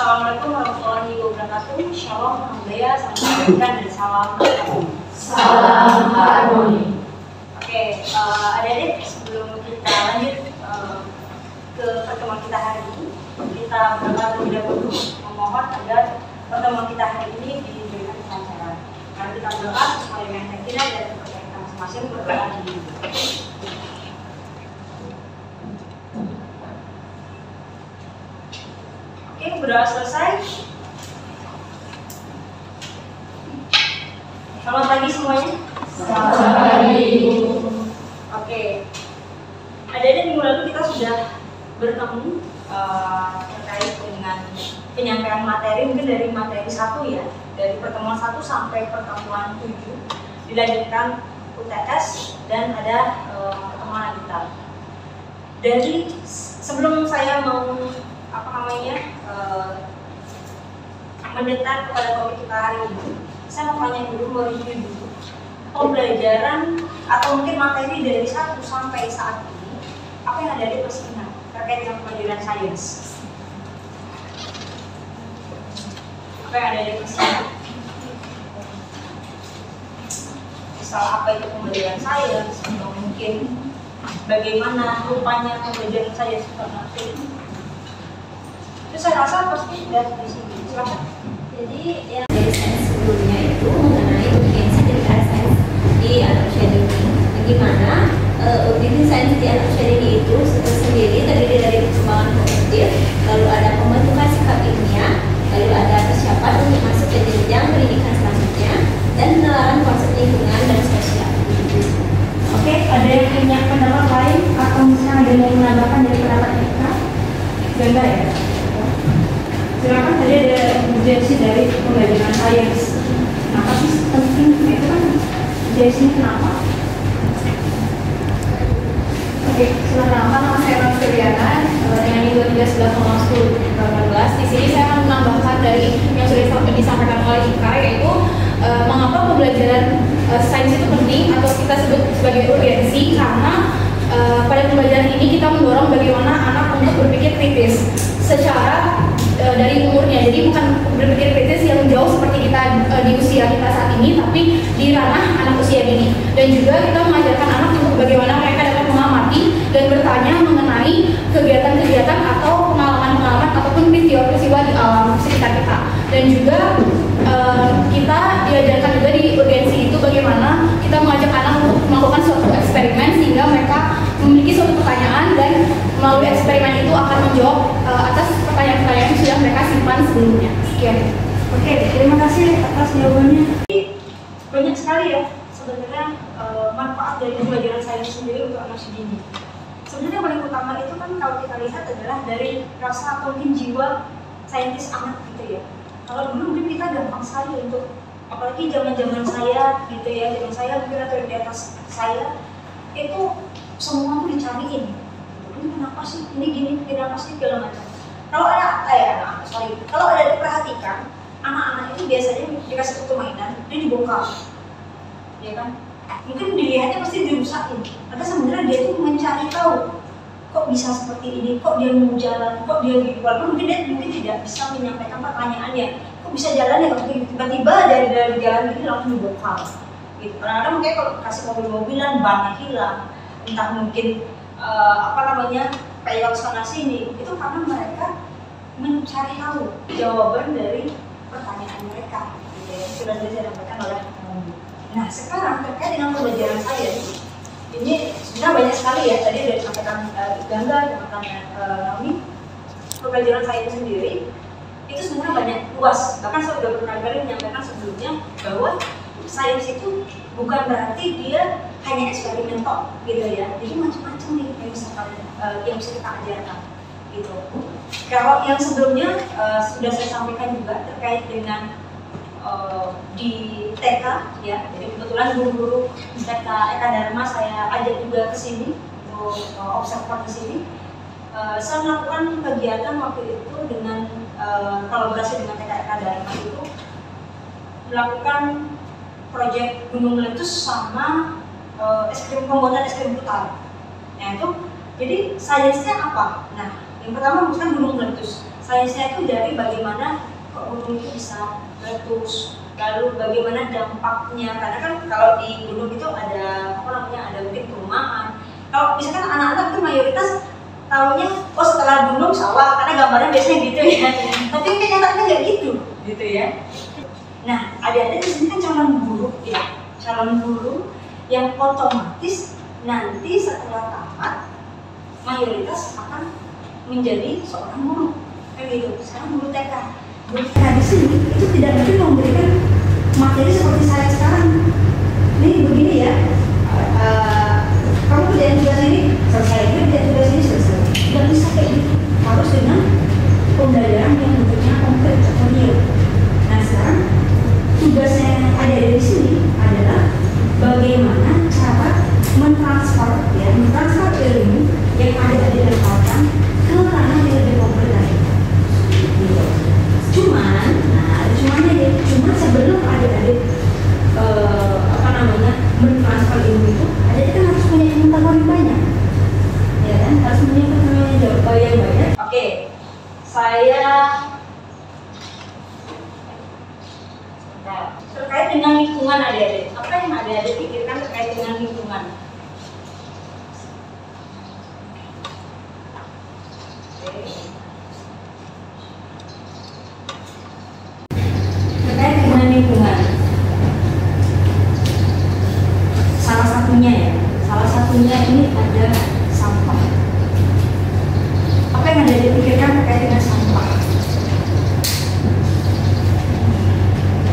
Assalamualaikum warahmatullahi wabarakatuh. Shalom, alhamdulillah, salam kebaikan dan salam harmoni. Salam harmoni. Oke, adik-adik, sebelum kita lanjut ke pertemuan kita hari ini, kita berdoa terlebih dahulu memohon agar pertemuan kita hari ini diberikan kelancaran. Mari kita berdoa supaya yang kita dan kepada kita masing-masing berdoa di Oke, berdoa selesai. Selamat pagi semuanya. Selamat pagi. Oke, adik-adik minggu lalu kita sudah bertemu terkait dengan penyampaian materi, mungkin dari materi 1 ya, dari pertemuan 1 sampai pertemuan 7, dilanjutkan UTS dan ada pertemuan lanjutan. Dari sebelum saya mau mendetak kepada topik kita hari ini, saya mau tanya dulu, mau review dulu pembelajaran atau mungkin materi dari 1 sampai saat ini, apa yang ada di persengan terkait dengan pembelajaran sains? Apa yang ada di persengan? Misal apa itu pembelajaran sains, atau mungkin bagaimana rupanya pembelajaran sains itu? Itu saya rasa pasti sudah di sini. Silakan. Jadi yang dari sains sebelumnya itu mengenai urgensi dari sains di artificial learning. Bagaimana urgensi sains di artificial learning itu sendiri terdiri dari perkembangan kognitif, lalu ada pembentukan sikap ilmiah, lalu ada persiapan untuk masuk ke jenjang pendidikan selanjutnya, dan penerapan konsep lingkungan dan sosial. Oke, ada yang punya pendapat lain atau misalnya ada yang mau menambahkan dari pendapat kita? Enggak ya? Silakan, tadi ada urgensi dari pembelajaran sains. Kenapa sih penting? Itu kan urgensinya kenapa? Oke, silakan. Nama saya Ron Suryana dengan NIM 23/10/18. Di sini saya akan menambahkan dari yang sudah disampaikan oleh Ika, yaitu mengapa pembelajaran sains itu penting atau kita sebut sebagai urgensi, karena pada pembelajaran ini kita mendorong bagaimana anak untuk berpikir kritis secara dari umurnya. Jadi bukan berpikir kritis yang jauh seperti kita di usia kita saat ini, tapi di ranah anak usia dini. Dan juga kita mengajarkan anak untuk bagaimana mereka dapat mengamati dan bertanya mengenai kegiatan-kegiatan atau pengalaman-pengalaman ataupun peristiwa-peristiwa di alam sekitar kita. Dan juga kita diajarkan juga di urgensi itu bagaimana kita mengajak anak untuk melakukan suatu eksperimen sehingga mereka memiliki suatu pertanyaan dan melalui eksperimen itu akan menjawab atas pertanyaan-pertanyaan yang sudah mereka simpan sebelumnya. Sekian. Oke, terima kasih atas jawabannya. Banyak sekali ya sebenarnya manfaat dari pembelajaran sains sendiri untuk anak dini. Sebenarnya paling utama itu kan kalau kita lihat adalah dari rasa atau mungkin jiwa saintis anak gitu ya. Kalau dulu mungkin kita gampang sekali untuk, apalagi zaman-zaman saya gitu ya, zaman saya mungkin atau di atas saya itu semua tuh dicariin. Ini kenapa sih? Ini gini, kenapa sih? Segala macam. Kalau ada diperhatikan, anak-anak itu biasanya dikasih satu mainan, dia dibongkar, ya kan? Mungkin dilihatnya pasti dirusakin, tapi sebenarnya dia tuh mencari tahu, kok bisa seperti ini, kok dia mau jalan, kok dia gitu. Walaupun mungkin dia tidak bisa menyampaikan pertanyaannya, kok bisa jalan ya, kalau tiba-tiba dari jalan ini langsung dibongkar. Gitu. Kadang-kadang mungkin kalau kasih mobil-mobilan, bannya hilang, entah mungkin kayak sana sini, itu karena mereka mencari tahu jawaban dari pertanyaan mereka, gitu ya, sudah disampaikan oleh pengemudi. Nah sekarang terkait dengan pembelajaran sains, ini sebenarnya banyak sekali ya, tadi sudah disampaikan Gangga, disampaikan Naomi, pembelajaran sains sendiri itu sebenarnya banyak luas. Bahkan saya sudah berkali-kali menyampaikan sebelumnya bahwa sains itu bukan berarti dia hanya eksperimen tok, gitu ya. Jadi macam-macam nih yang bisa kita ajarkan, gitu. Kalau yang sebelumnya sudah saya sampaikan juga terkait dengan di TK, ya. Jadi kebetulan guru-guru TK Eka Dharma saya ajak juga ke sini untuk observer di sini. Saya melakukan kegiatan waktu itu dengan kolaborasi dengan TK Eka Dharma itu melakukan proyek gunung meletus sama pembuatan es krim putar. Nah itu, jadi sainsnya apa? Nah, yang pertama bukan gunung meletus. Sainsnya itu dari bagaimana kok gunung itu bisa meletus, lalu bagaimana dampaknya, karena kan kalau di gunung itu ada apa namanya, ada mungkin perumahan. Kalau misalkan anak-anak itu mayoritas tahunya oh setelah gunung sawah, karena gambarnya biasanya gitu ya. Tapi kenyataannya nggak gitu ya. Nah, adik-adik di sini kan calon guru ya, calon guru yang otomatis nanti setelah tamat mayoritas akan menjadi seorang guru, kayak gitu. Sekarang guru TK. Guru TK di sini itu tidak mungkin memberikan materi seperti saya sekarang. Ini begini ya, kamu kerjain tugas ini selesai, kerjain tugas ini selesai. Tidak bisa kayak gitu. Harus dengan pembelajaran yang bentuknya konkret atau real. Nah sekarang tugasnya yang ada di sini adalah bagaimana cara mentransfer ilmu yang ada di dalam Al-Quran ke ranah yang lebih konkret lagi. Cuman sebelum adik-adik mentransfer ilmu itu, adik kan harus punya pengetahuan banyak, ya kan? Harus punya pengetahuan yang banyak. Oke, saya terkait dengan lingkungan adik-adik. Apa yang adik-adik pikirkan terkait dengan lingkungan? Terkait dengan lingkungan, salah satunya ini ada sampah. Apa yang adik-adik pikirkan terkait dengan sampah?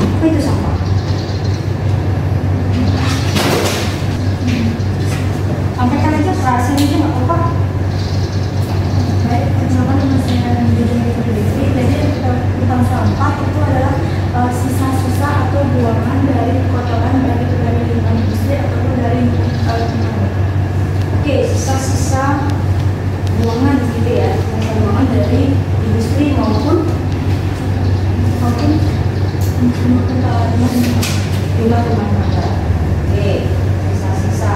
Apa itu sampah? Sampaikan aja perasaan aja nggak apa-apa. Baik, pertama dengan saya jadi tentang sampah itu adalah sisa-sisa atau buangan dari kotoran baik itu dari lingkungan industri ataupun dari lingkungan. Oke, sisa-sisa buangan gitu ya, buangan dari industri maupun rumah tangga. Oke, sisa-sisa.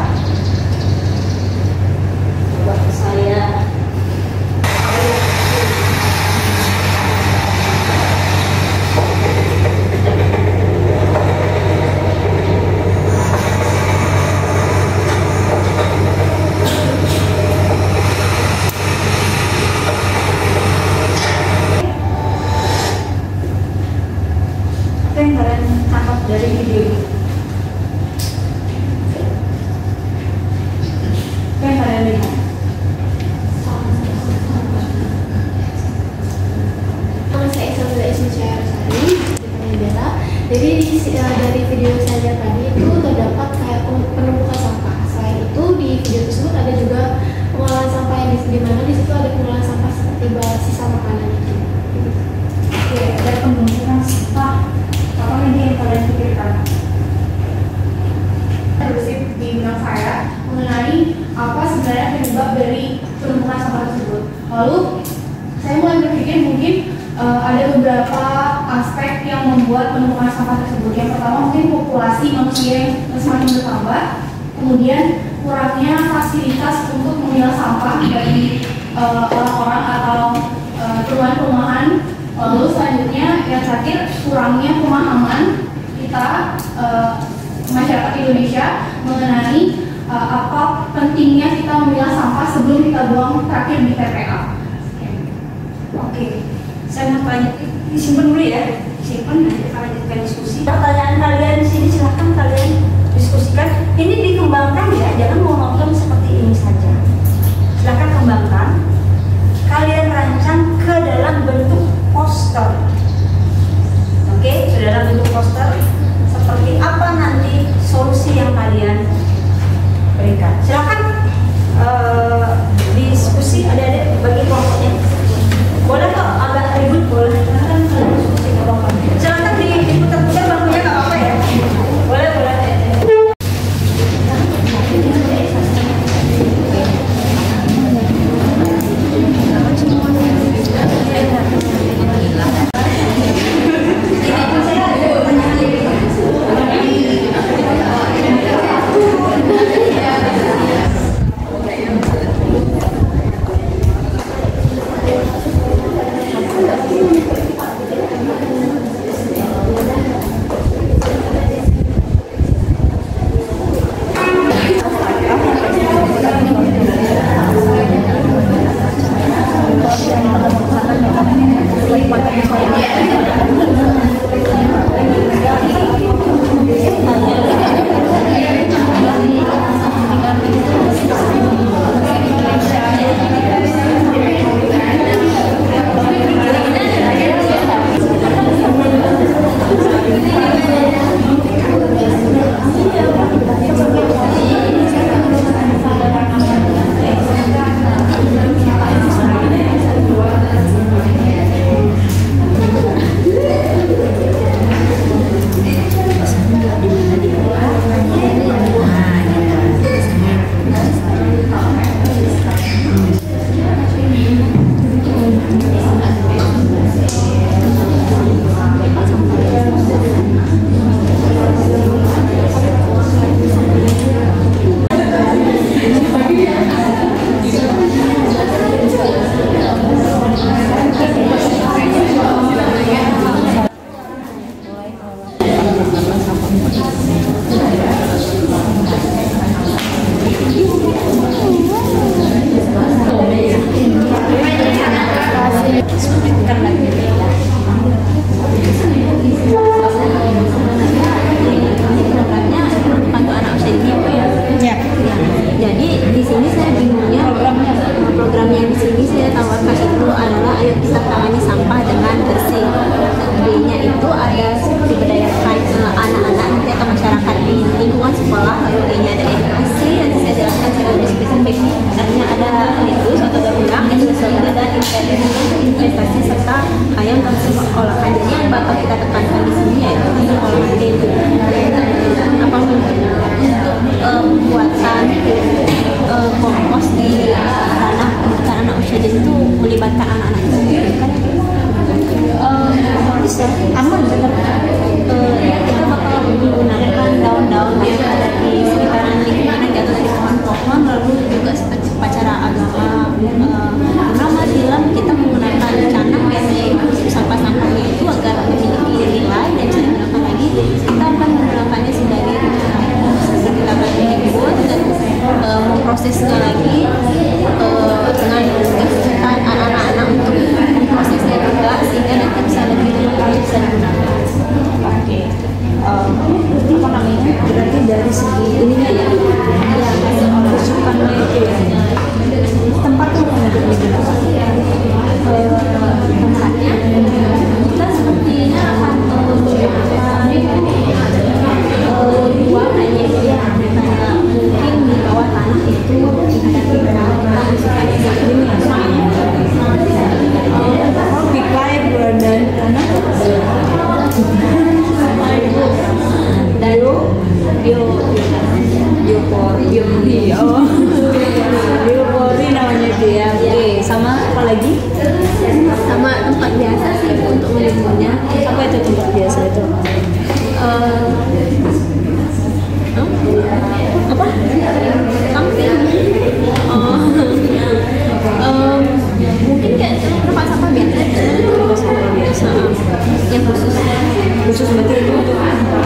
Coba saya apa yang kalian tangkap dari video ini? Apa yang kalian lihat? Saya Isabella Ismusyah Arsari, jadi dari video saya tadi itu terdapat kayak penumpukan sampah. Selain itu di video tersebut ada juga pengolahan sampah yang di mana di situ ada pengolahan sampah seperti sisa makanan itu. Oke, ada penumpukan sampah. Apa yang kalian pikirkan? Terusif di benak saya mengenai apa sebenarnya penyebab dari penumpukan sampah tersebut. Lalu saya mulai berpikir mungkin ada beberapa aspek yang membuat penumpukan sampah tersebut. Yang pertama mungkin populasi manusia yang semakin bertambah, kemudian kurangnya fasilitas untuk memilah sampah dari orang-orang atau perumahan-perumahan. Lalu selanjutnya yang terakhir kurangnya pemahaman kita masyarakat Indonesia mengenai apa pentingnya kita memilah sampah sebelum kita buang terakhir di TPA. Oke, saya mau tanya, disimpan dulu ya, disimpan nanti kita lanjutkan diskusi. Pertanyaan kalian di sini silahkan kalian diskusikan. Ini dikembangkan ya, jangan monoton seperti ini saja. Silahkan kembangkan. Kalian rancang ke dalam bentuk poster. Oke, ke dalam bentuk poster. Seperti apa nanti solusi yang kalian berikan? Silahkan diskusi adik-adik bagi kelompoknya. Boleh kok agak ribut, boleh. Silahkan kalian diskusi kelompok. Silahkan diputar-putar bangkunya nggak apa-apa ya. Boleh. investasi serta ayam dan olahan. Jadi yang bakal kita tekankan di sini yaitu olahan dendeng. Apa untuk pembuatan kompos di tanah usia dini itu melibatkan anak-anak itu kan? Bisa aman benar. Kita bakal menggunakan daun-daun yang ada di sekitaran lingkungan yang jatuh dari pohon-pohon, lalu juga upacara agama. Karena dalam kita menggunakan canang yang sampah-sampahnya itu agar memiliki nilai dan bisa digunakan lagi, kita akan menggunakannya sebagai kita akan dibuat dan memprosesnya lagi dengan menggunakan anak-anak untuk prosesnya juga sehingga nanti bisa lebih bisa digunakan. Oke. Apa namanya? Berarti dari segi ininya ya, masukannya itu ya. Tempat tuh tempatnya kita sepertinya akan dua hanya dia mungkin di bawah tanah itu biopori namanya dia. Oke, sama apa lagi? Sama tempat biasa sih untuk meliburnya. Apa itu tempat biasa itu? Apa? Camping. Mungkin kayak tempat sampah biasa, yang Khusus berarti itu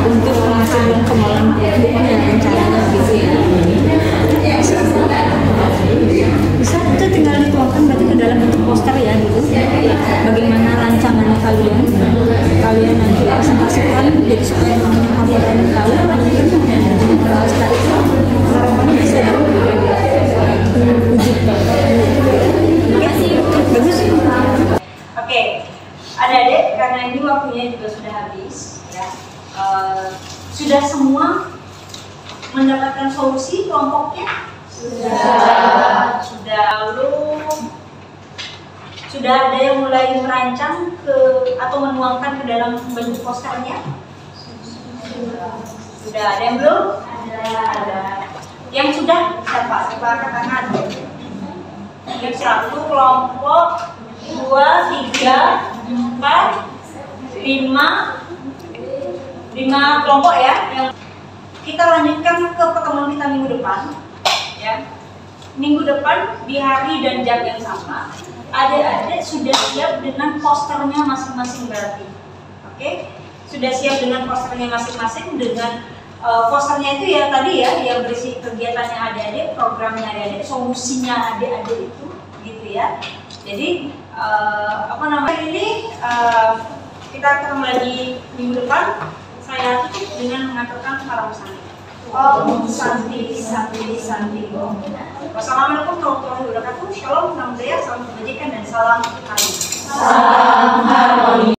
untuk penghasilan kemalan rencananya gitu ya. Bisa itu tinggal dituangkan berarti ke dalam bentuk poster ya gitu. Bagaimana rancangannya kalian nanti presentasikan jadi supaya kalian tahu setelah itu harapannya bisa diwujudkan. Bagus. Oke, adik-adik, karena ini waktunya juga sudah habis ya. Sudah semua mendapatkan solusi kelompoknya? Sudah. Lalu sudah ada yang mulai merancang atau menuangkan ke dalam bentuk posternya? Sudah. Ada yang belum? Ada. Yang sudah siapa? Siapa angkat tangan? Yang satu kelompok 2, 3, 4, 5 kelompok ya. Yang kita lanjutkan ke pertemuan kita minggu depan ya. Minggu depan di hari dan jam yang sama adik-adik sudah siap dengan posternya masing-masing berarti. Oke? Sudah siap dengan posternya masing-masing, dengan posternya itu ya tadi ya, yang berisi kegiatannya adik-adik, programnya adik-adik, solusinya adik-adik itu, gitu ya. Jadi ini kita ketemu lagi minggu depan. Saya tutup dengan mengatakan para pesan. Om Santi Santi Santi Om. Wassalamualaikum warahmatullahi wabarakatuh. Shalom, salam jaya, salam kebajikan, dan salam harmoni. Salam harmoni.